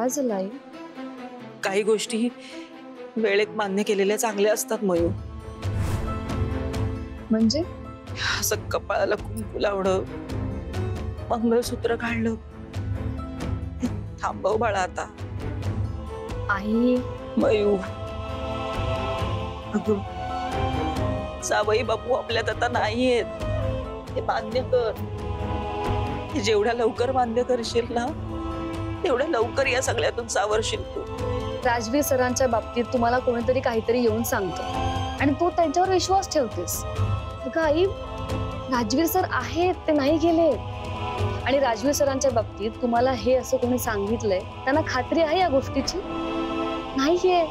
काय झालं आई? काही गोष्टी वेळेत मान्य केलेल्या चांगल्या असतात मयूर. म्हणजे असं कपाळाला कुंकू लावणं, मंगळसूत्र काढलं, थांबव बाळा आता. आई मयू, अगं जावई बापू आपल्यात आता नाहीयेत, हे मान्य कर. जेवढ्या लवकर मान्य करशील ना तेवढ्या लवकर या सगळ्यातून सावरशील तू. राजवीर सरांच्या बाबतीत तुम्हाला कोणीतरी काहीतरी येऊन सांगतो आणि तू त्यांच्यावर विश्वास ठेवतेस. अगं आई, राजवीर सर आहेत, ते नाही गेले. आणि राजवीर सरांच्या बाबतीत तुम्हाला हे असं कोणी सांगितलंय, त्यांना खात्री आहे या गोष्टीची? नाहीये.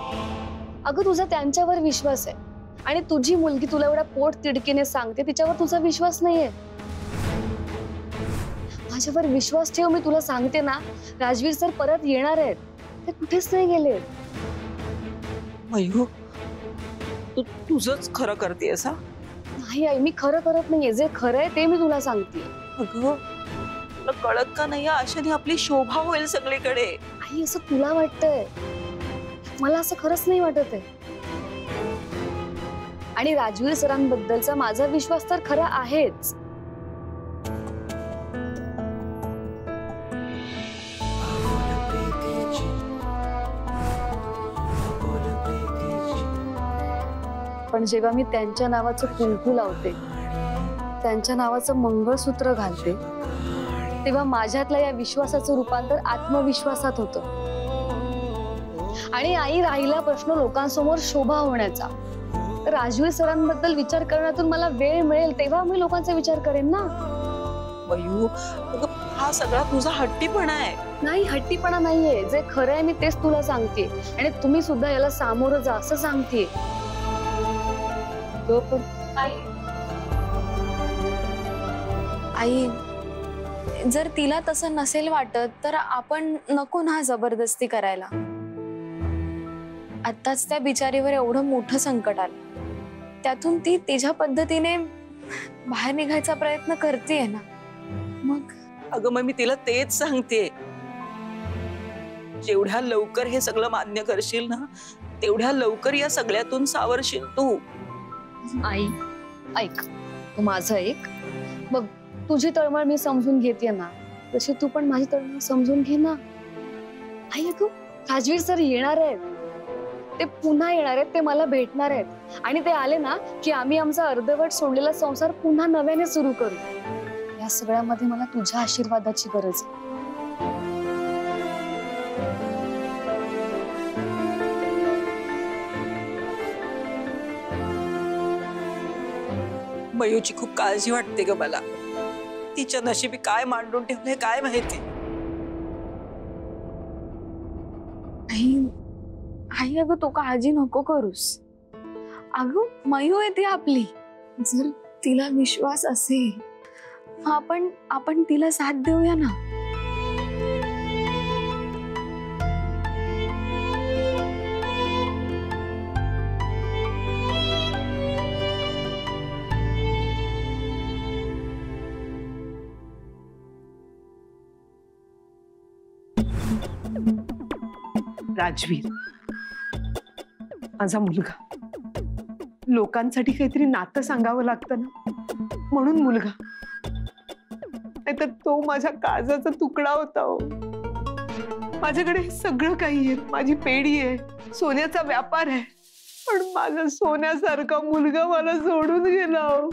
अगं तुझा त्यांच्यावर विश्वास आहे आणि तुझी मुलगी तुला एवढ्या पोट तिडकीने सांगते, तिच्यावर तुझा विश्वास नाहीये. माझ्यावर विश्वास ठेव, मी तुला सांगते ना, राजवीर सर परत येणार आहेत, ते कुठेच नाही गेले. मयू, तू तुझंच खरं करतेस हा? नाही आई, मी खरं करत नाहीये, जे खरं आहे ते मी तुला सांगते. अगं तुला कळत का नाही, अशाने आपली शोभा होईल सगळीकडे. आई असं तुला वाटतंय, मला असं खरंच नाही वाटत आहे. आणि राजवीर सरांबद्दलचा माझा विश्वास तर खरा आहेच. पण जेव्हा मी त्यांच्या नावाचं कुंकू लावते, त्यांच्या नावाचं मंगळसूत्र घालते, तेव्हा माझ्यातल्या या विश्वासाचं रूपांतर आत्मविश्वासात होतं. आणि आई, राहिला प्रश्न लोकांसमोर शोभा होण्याचा, राजवीर सरांबद्दल विचार करण्यातून मला वेळ मिळेल तेव्हा मी लोकांचा विचार करेन ना. मयू, हा सगळा तुझा हट्टीपणा आहे. नाही, हट्टीपणा नाहीये, जे खरं आहे मी तेच तुला सांगते आणि तुम्ही सुद्धा याला सामोरं जा असं सांगते. आई, जर तिला तसं नसेल वाटत तर आपण नको ना जबरदस्ती करायला. आत्ताच त्या बिचारीवर एवढं मोठं संकट आलं, त्यातून ती तिच्या पद्धतीने बाहेर निघायचा प्रयत्न करतेय ना. मग अगं मग मी तिला तेच सांगते, जेवढ्या लवकर हे सगळं मान्य करशील ना तेवढ्या लवकर या सगळ्यातून सावरशील तू. आई ऐक, तू माझं ऐक. बघ, तुझी तळमळ मी समजून घेते ना, तशी तू पण माझी तळमळ समजून घे ना. आई अगं, राजवीर सर येणार आहेत, ते पुन्हा येणार आहेत, ते मला भेटणार आहेत आणि ते आले ना की आम्ही आमचा अर्धवट सोडलेला संसार पुन्हा नव्याने सुरू करू. या सगळ्यामध्ये मला तुझ्या आशीर्वादाची गरज आहे. मयूची खूप काळजी वाटते ग मला. तिच्या नशिबी काय मांडून ठेवलंय काय माहिती. आई अगं, तो काळजी नको करूस. अगं मयू आहे ती आपली, जर तिला विश्वास असेल आपण तिला साथ देऊया ना. राजवीर माझा मुलगा, लोकांसाठी काहीतरी नातं सांगावं लागतं ना, म्हणून मुलगा. नाहीतर तो माझ्या काळजाचा तुकडा होता हो. माझ्याकडे सगळं काही आहे, माझी पेढी आहे, सोन्याचा व्यापार आहे, पण माझा सोन्यासारखा मुलगा मला सोडून गेला हो.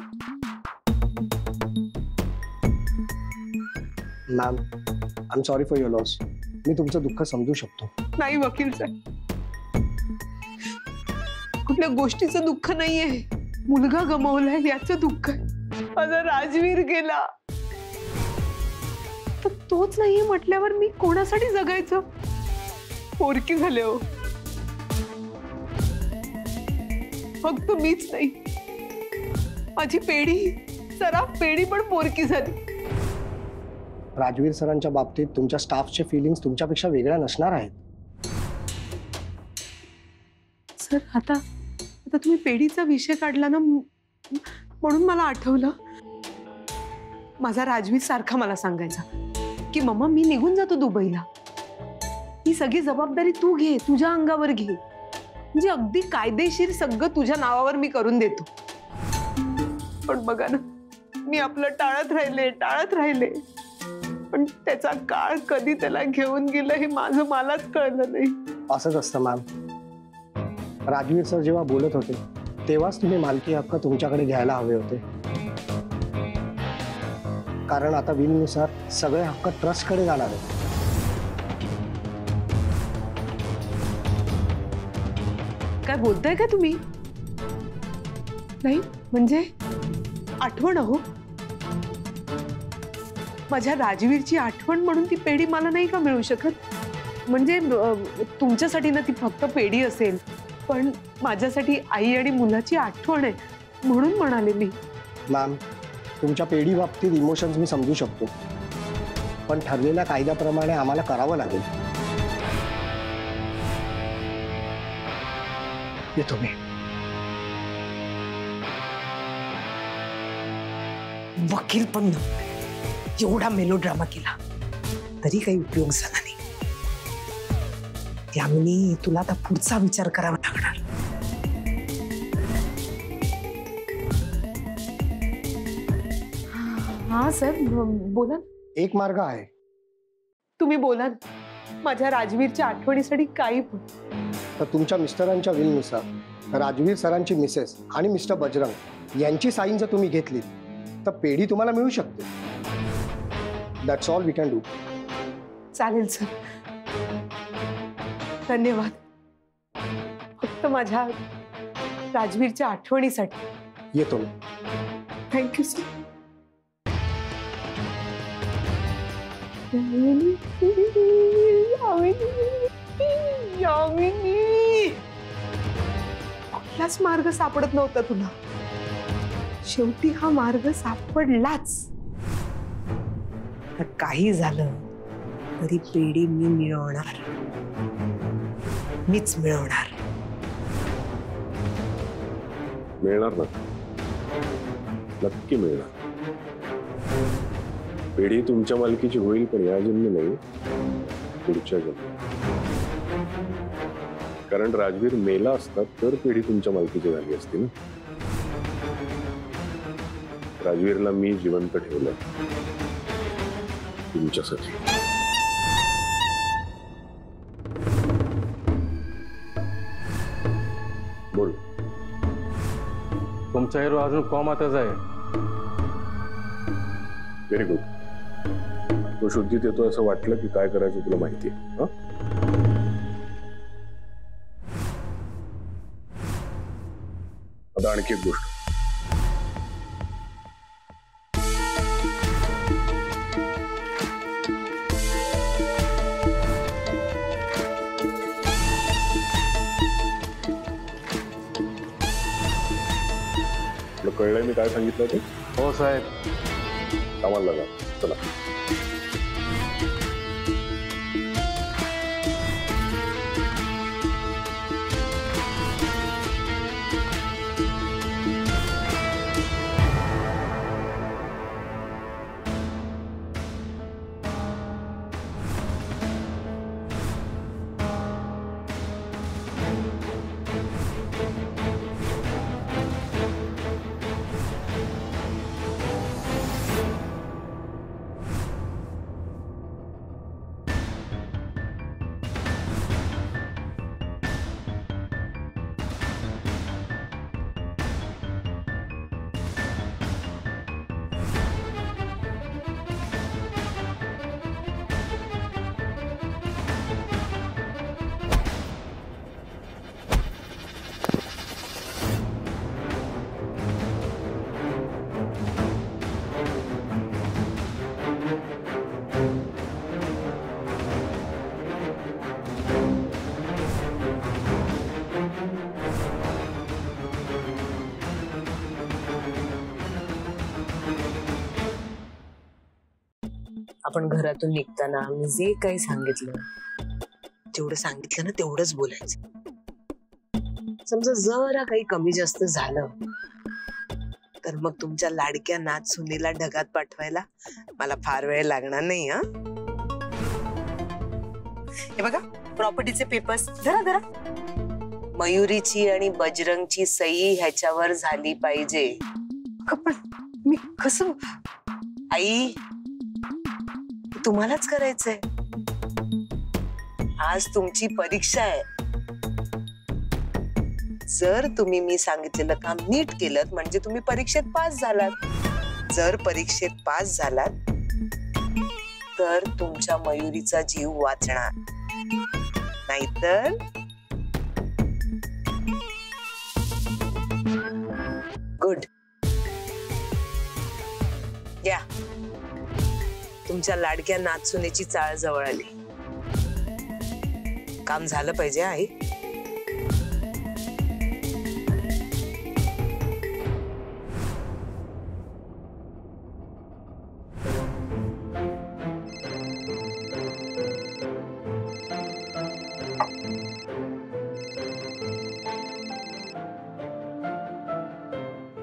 Ma'am, I am sorry for your loss. मी तुमचं दुःख समजू शकतो. नाही वकील साहेब, कुठल्या गोष्टीचं दुःख नाहीये, मुलगा गमावलाय याचं दुःख आहे. माझा राजवीर गेला तर तोच नाहीये म्हटल्यावर मी कोणासाठी जगायचं. पोरकी झाले हो, फक्त मीच नाही, माझी पेढी, सराफ पेढी पण पोरकी झाली. राजवीर सरांच्या बाबतीत तुमच्या स्टाफचे फिलिंग्स तुमच्यापेक्षा वेगळ्या नसणार आहेत. सर, आता तुम्ही पेढीचा विषय काढला ना, म्हणून मला आठवलं, माझा राजवीर सारखा मला सांगायचा की मम्मा मी निघून जातो दुबईला, ही सगळी जबाबदारी तू घे, तुझ्या अंगावर घे. म्हणजे अगदी कायदेशीर सगळं तुझ्या नावावर मी करून देतो. पण बघा ना, मी आपलं टाळत राहिले पण त्याचा काळ कधी त्याला घेऊन गेलं हे माझं मलाच कळलं नाही. असंच असतं मॅम. राजवीर सर जेव्हा बोलत होते तेव्हाच तुम्ही मालकी हक्क तुमच्याकडे घ्यायला हवे होते. कारण आता विलनुसार सगळे हक्क ट्रस्टकडे जाणार आहेत. काय बोलताय का तुम्ही? नाही म्हणजे आठवण हो, माझ्या राजवीरची आठवण म्हणून ती पेढी मला नाही का मिळू शकत? म्हणजे तुमच्यासाठी ना ती फक्त पेढी असेल, पण माझ्यासाठी आई आणि मुलाची आठवण आहे म्हणून म्हणाले मी. मॅम, तुमच्या पेढी बाबतीत इमोशन्स मी समजू शकतो, पण ठरलेल्या कायद्याप्रमाणे आम्हाला करावं लागेल. येतो मी. वकील पण एवढा मेलोड्रामा केला तरी काही उपयोग झाला नाही. त्यामुळे तुला आता पुढचा विचार करावा लागणार. हा सर, बोला. एक मार्ग आहे. तुम्ही बोला. माझ्या राजवीरच्या आठवणीसाठी काही पण. तर तुमच्या मिस्टरांच्या विलनुसार राजवीर सरांची मिसेस आणि मिस्टर बजरंग यांची साईन जर तुम्ही घेतली तर पेढी तुम्हाला मिळू शकते. That's all we can do. चालेल सर, धन्यवाद. फक्त माझ्या राजवीरच्या आठवणीसाठी. येतो मी. Thank you sir. कुठलाच मार्ग सापडत नव्हता तुला, शेवटी हा मार्ग सापडलाच. तर काही झालं तरी पेढी मी मिळवणार, मीच मिळवणार. मिळणार ना, नक्की मिळणार. पेढी तुमच्या मालकीची होईल, पण या जन्मी नाही, पुढच्या जन्मी. कारण राजवीर मेला असतात तर पेढी तुमच्या मालकीची झाली असती ना. राजवीरला मी जिवंत ठेवलं तुमच्यासाठी. बोल. तुमचा हिरो अजून कोमातच आहे. Very good. तो शुद्धीत येतो असं वाटलं की काय करायचं तुला माहिती आहे. आता आणखी एक गोष्ट. तुला कळलंय मी काय सांगितलं ते? हो साहेब. कामाला लागा. चला. आपण घरातून निघताना मी जे काही सांगितलं, जेवढं सांगितलं ना तेवढंच बोलायचं. समजा जरा काही कमी जास्त झालं तर मग तुमच्या लाडक्या नाथ सुनेला ढगात पाठवायला मला फार वेळ लागणार नाही. हे बघा, प्रॉपर्टीचे पेपर्स धरा धरा. मयुरीची आणि बजरंगची सही ह्याच्यावर झाली पाहिजे. पण मी कसं? आई, तुम्हालाच करायचंय. आज तुमची परीक्षा आहे. जर तुम्ही मी सांगितलेलं काम नीट केलं म्हणजे तुम्ही परीक्षेत पास झालात. जर परीक्षेत पास झालात तर तुमच्या मयुरीचा जीव वाचणार, नाहीतर गुड. या, तुमच्या लाडक्या नाचुनेची चाळ जवळ आली. काम झालं पाहिजे आई.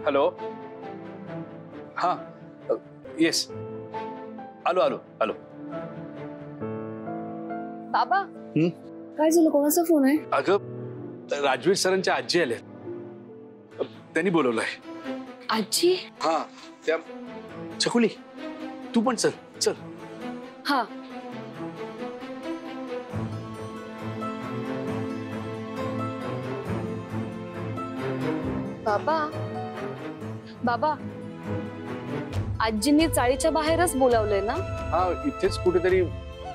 हॅलो. हा, येस, आलो आलो आलो. बाबा, काय झालं? कोणाचा फोन आहे? अगं, राजवीर सरांच्या आजी आल्या, त्यांनी बोलवलंय. आजी? हा, त्या छकुली, तू पण चल चल. हा. बाबा, बाबा, आजींनी चाळीच्या बाहेरच बोलावलंय ना? हा, इथेच कुठेतरी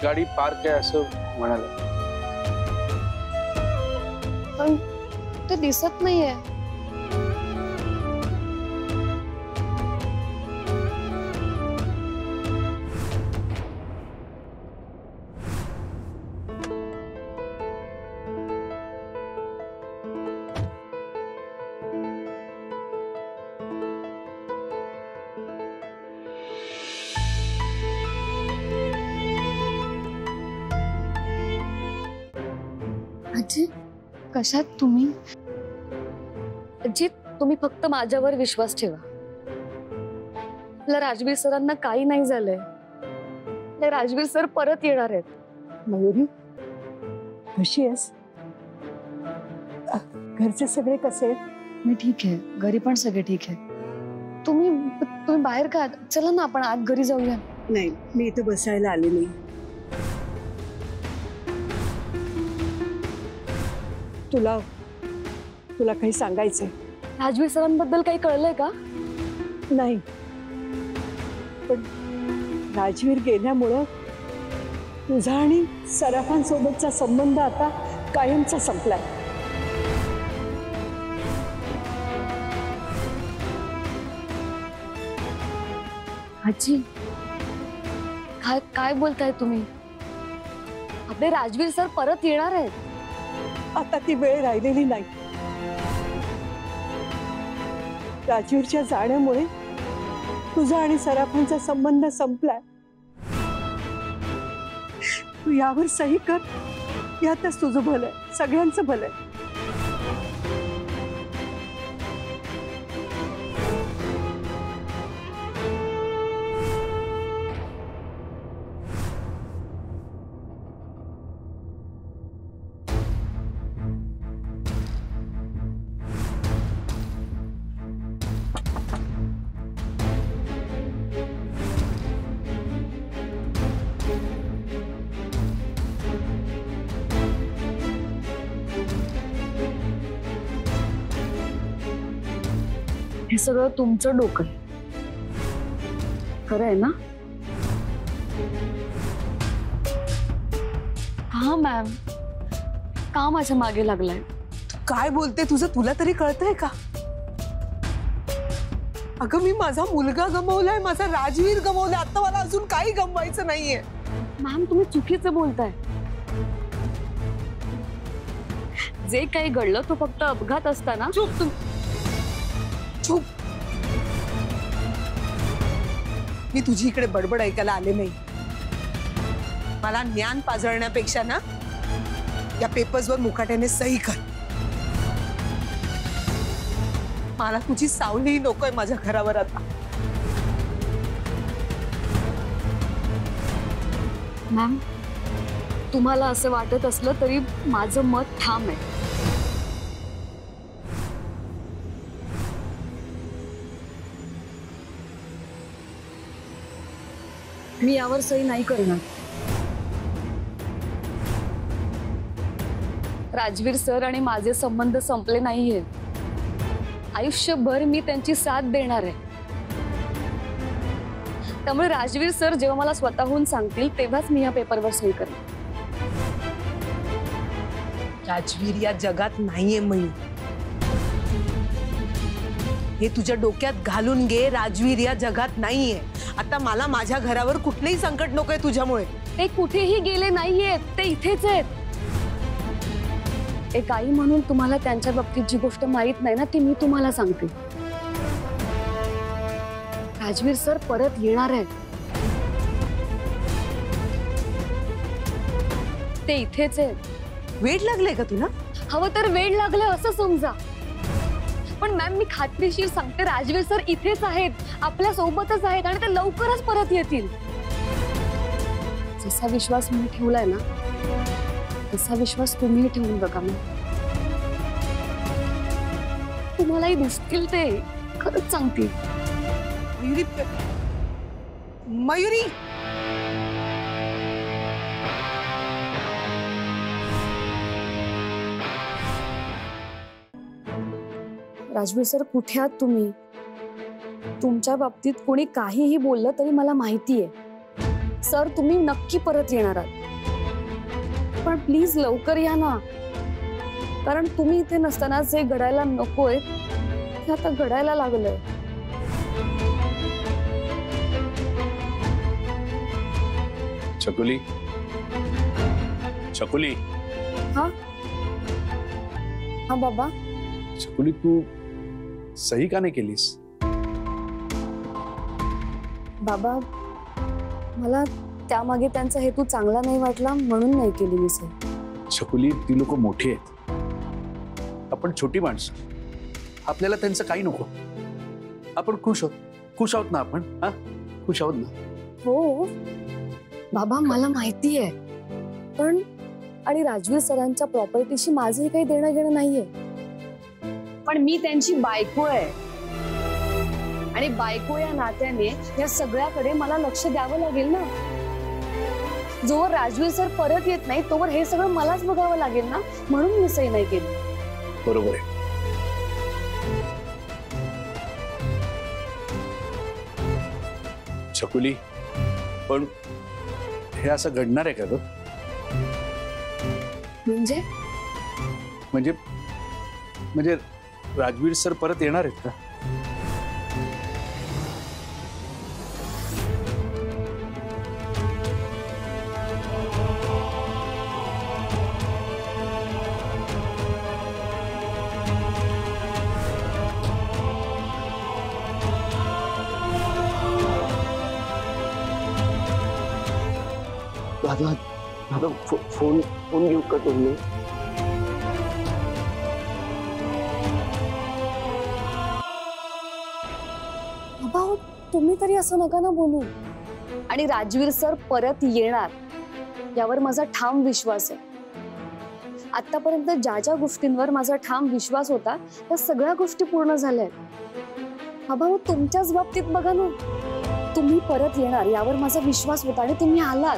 गाडी पार्क आहे असं म्हणाल. पण ते दिसत नाहीये. आजी, कशात तुम्ही? आजी, तुम्ही फक्त माझ्यावर विश्वास ठेवा. आपल्या राजवीर सरांना काही नाही झालंय. आपले राजवीर सर परत येणार आहेत. मयुरी, कशी आहेस? घरचे सगळे कसे आहेत? मी ठीक आहे, घरी पण सगळे ठीक आहे. तुम्ही बाहेर का? चला ना, आपण आत घरी जाऊया. नाही, मी इथे बसायला आले नाही. तुला काही सांगायचंय? राजवीर सरांबद्दल काही कळलंय का? नाही, पण राजवीर गेल्यामुळं तुझा आणि सराफांसोबतचा संबंध आता कायमचा संपलाय. आजी, काय बोलताय तुम्ही? आपले राजवीर सर परत येणार आहेत. आता ती वेळ राहिलेली नाही. राजवीरच्या जाण्यामुळे तुझा आणि सराफांचा संबंध संपलाय. तू यावर सही कर. यातच तुझं भलंय, सगळ्यांचं भलंय. हे सगळं तुमचं डोकं आहे, खरं आहे ना? हा मॅम, का माझ्या मागे लागलाय? काय बोलते? तुझं तुला तरी कळतंय का? अगं, मी माझा मुलगा गमावलाय, माझा राजवीर गमावलाय. आता मला अजून काही गमवायचं नाहीये. मॅम, तुम्ही चुकीचं बोलताय. जे काही घडलं तो फक्त अपघात असताना. चूप. मी तुझी इकडे बडबड ऐकायला आले नाही. मला ज्ञान पाजळण्यापेक्षा ना या पेपर्सवर मुकाट्याने सही कर. मला तुझी सावलीही नकोय माझ्या घरावर आता. मॅम, तुम्हाला असं वाटत असलं तरी माझं मत ठाम आहे. मी यावर सही नाही करणार. राजवीर सर आणि माझे संबंध संपले नाहीये. आयुष्यभर मी त्यांची साथ देणार आहे. त्यामुळे राजवीर सर जेव्हा मला स्वतःहून सांगतील तेव्हाच मी या पेपरवर सही करेन. राजवीर या जगात नाहीये मयू. हे तुझ्या डोक्यात घालून घे. राजवीर या जगात नाहीये. आता मला माझ्या घरावर कुठलेही संकट नकोय तुझ्यामुळे. ते कुठेही गेले नाहीयेत. ते इथेच आहेत. एक आई म्हणून तुम्हाला त्यांच्या बाबतीत जी गोष्ट माहित नाही ना ती मी तुम्हाला सांगते. राजवीर सर परत येणार आहेत. ते इथेच आहेत. वेड लागले का तुला? हवं तर वेड लागलं असं समजा. पण मॅम मी खात्रीशीर सांगते राजवीर सर इथेच आहेत. आपल्या सोबतच आहेत आणि ते लवकरच परत येतील. जसा विश्वास मी ठेवलाय ना तसा विश्वास तुम्ही ठेवून बघा. मग तुम्हालाही दिसतील. ते खरंच सांगतील. मयुरी, मयुरी राजवीर सर कुठे आहात तुम्ही? तुमच्या बाबतीत कोणी काहीही बोललं तरी मला माहिती आहे. सर तुम्ही नक्की परत येणार आहात. पण प्लीज लवकर या ना. कारण तुम्ही इथे नसताना जे घडायला नकोय ते आता घडायला लागलंय. छकुली, छकुली. हा हा बाबा. छकुली तू सही का नाही केलीस? बाबा मला त्यामागे त्यांचा हेतू चांगला नाही वाटला म्हणून नाही केली मी सही. छकुली ती लोक मोठी आहेत. आपण छोटी माणसं. आपल्याला त्यांचं काही नको. आपण खुश आहोत ना. आपण हा खुश आहोत ना. हो बाबा मला माहिती आहे. पण आणि राजवीर सरांच्या प्रॉपर्टीशी माझंही काही देणं घेणं नाहीये. पण मी त्यांची बायको आहे आणि बायको या नात्याने या सगळ्याकडे मला लक्ष द्यावं लागेल ना. जोवर राजवीर सर परत येत नाही तोवर हे सगळं मलाच बघावं लागेल ना. म्हणून मी सही नाही केली. बरोबर आहे. छकुली पण हे असं घडणार आहे का ग? म्हणजे राजवीर सर परत येणार आहेत का? दादा दादा फोन घेऊ का तुम्ही? बाबा तुम्ही तरी असं नका ना बोलू. आणि राजवीर सर परत येणार यावर माझा ठाम विश्वास आहे. आतापर्यंत ज्या ज्या गोष्टींवर माझा ठाम विश्वास होता त्या सगळ्या गोष्टी पूर्ण झाल्या. बाबा तुमच्याच बाबतीत बघा ना. तुम्ही परत येणार यावर माझा विश्वास होता आणि तुम्ही आलात.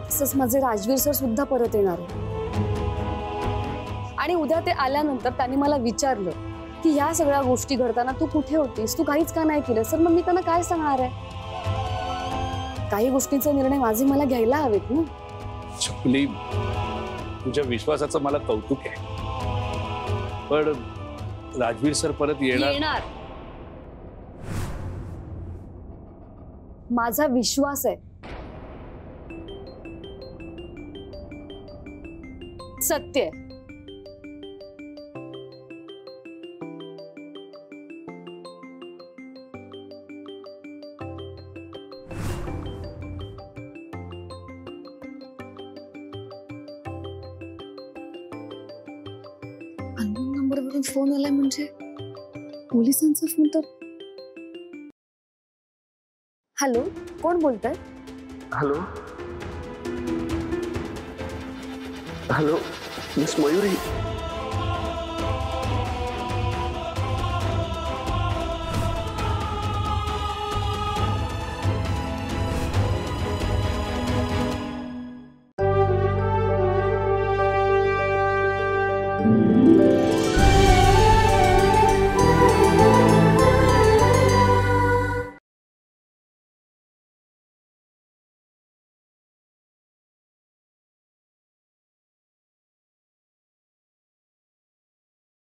तसंच माझे राजवीर सर सुद्धा परत येणार आहे. आणि उद्या ते आल्यानंतर त्यांनी मला विचारलं की ह्या सगळ्या गोष्टी घडताना तू कुठे होतीस, तू काहीच का नाही केलं. सर मग मी त्यांना काय सांगणार आहे? काही गोष्टींचे निर्णय माझे मला घ्यायला हवेत ना. छकुली तुझ्या विश्वासाचं मला कौतुक आहे. पण राजवीर सर परत येणार. माझा विश्वास आहे. सत्य आहे. अननोन नंबरवरून फोन आलाय म्हणजे पोलिसांचा फोन तर. हॅलो कोण बोलतंय? Hello hello miss Mayuri